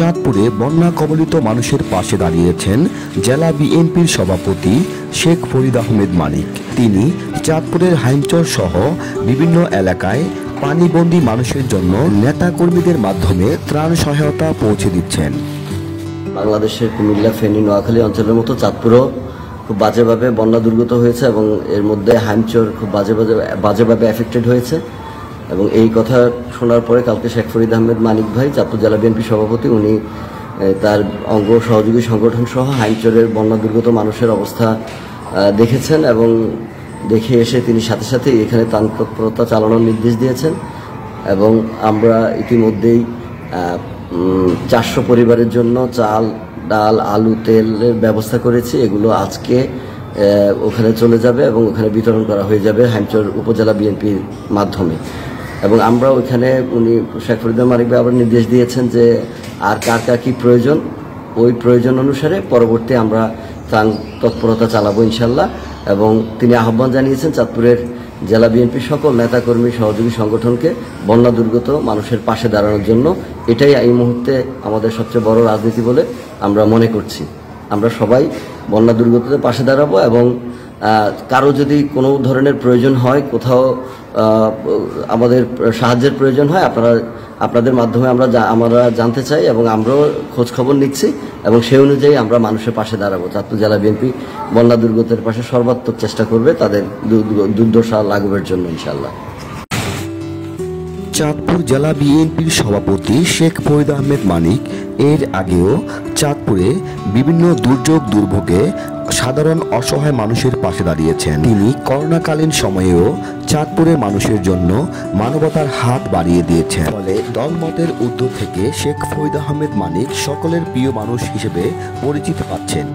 চাঁদপুরে বন্যা কবলিত মানুষের পাশে দাঁড়িয়েছেন জেলা বিএনপির সভাপতি শেখ ফরিদ আহমেদ মানিক। তিনি চাঁদপুরের হাইমচর সহ বিভিন্ন এলাকায় পানিবন্দী মানুষের জন্য নেতাকর্মীদের মাধ্যমে ত্রাণ সহায়তা পৌঁছে দিচ্ছেন। বাংলাদেশের কুমিল্লা, ফেনী, নোয়াখালী অঞ্চলের মতো চাঁদপুরও খুব বাজেভাবে বন্যা দুর্গত হয়েছে এবং এর মধ্যে হাইমচর খুব বাজেভাবে এফেক্টেড হয়েছে। এবং এই কথা শোনার পরে কালকে শেখ ফরিদ আহমেদ মানিক ভাই, চাঁদপুর জেলা বিএনপি সভাপতি, উনি তার অঙ্গ সহযোগী সংগঠন সহ হাইমচরের বন্যা দুর্গত মানুষের অবস্থা দেখেছেন এবং দেখে এসে তিনি সাথে সাথে এখানে ত্রাণ তৎপরতা চালানোর নির্দেশ দিয়েছেন। এবং আমরা ইতিমধ্যেই 400 পরিবারের জন্য চাল, ডাল, আলু, তেলের ব্যবস্থা করেছি। এগুলো আজকে ওখানে চলে যাবে এবং ওখানে বিতরণ করা হয়ে যাবে হাইমচর উপজেলা বিএনপির মাধ্যমে। এবং আমরা ওইখানে উনি শেখ ফরিদ মানিক ভাই আবার নির্দেশ দিয়েছেন যে আর কার কার কী প্রয়োজন, ওই প্রয়োজন অনুসারে পরবর্তী আমরা ত্রাণ তৎপরতা চালাবো ইনশাল্লাহ। এবং তিনি আহ্বান জানিয়েছেন চাঁদপুরের জেলা বিএনপির সকল নেতাকর্মী, সহযোগী সংগঠনকে বন্যা দুর্গত মানুষের পাশে দাঁড়ানোর জন্য। এটাই এই মুহূর্তে আমাদের সবচেয়ে বড় রাজনীতি বলে আমরা মনে করছি। আমরা সবাই বন্যা দুর্গতদের পাশে দাঁড়াবো এবং কারো যদি কোনো ধরনের প্রয়োজন হয়, কোথাও আমাদের সাহায্যের প্রয়োজন হয়, আপনাদের মাধ্যমে আমরা জানতে চাই এবং আমরাও খোঁজ খবর নিচ্ছি এবং সেই অনুযায়ী আমরা মানুষের পাশে দাঁড়াবো। চাঁদপুর জেলা বিএনপি বন্যা দুর্গতের পাশে সর্বাত্মক চেষ্টা করবে তাদের দুর্দশা লাঘবের জন্য ইনশাআল্লাহ। চাঁদপুর জেলা বিএনপির সভাপতি শেখ ফরিদ আহমেদ মানিক এর আগেও চাঁদপুরে বিভিন্ন দুর্ভোগে সাধারণ অসহায় মানুষের পাশে দাঁড়িয়েছেন। তিনি করোনাকালীন সময়েও চাঁদপুরের মানুষের জন্য মানবতার হাত বাড়িয়ে দিয়েছেন। ফলে দলমতের উদ্যোগ থেকে শেখ ফরিদ আহমেদ মানিক সকলের প্রিয় মানুষ হিসেবে পরিচিতি পাচ্ছেন।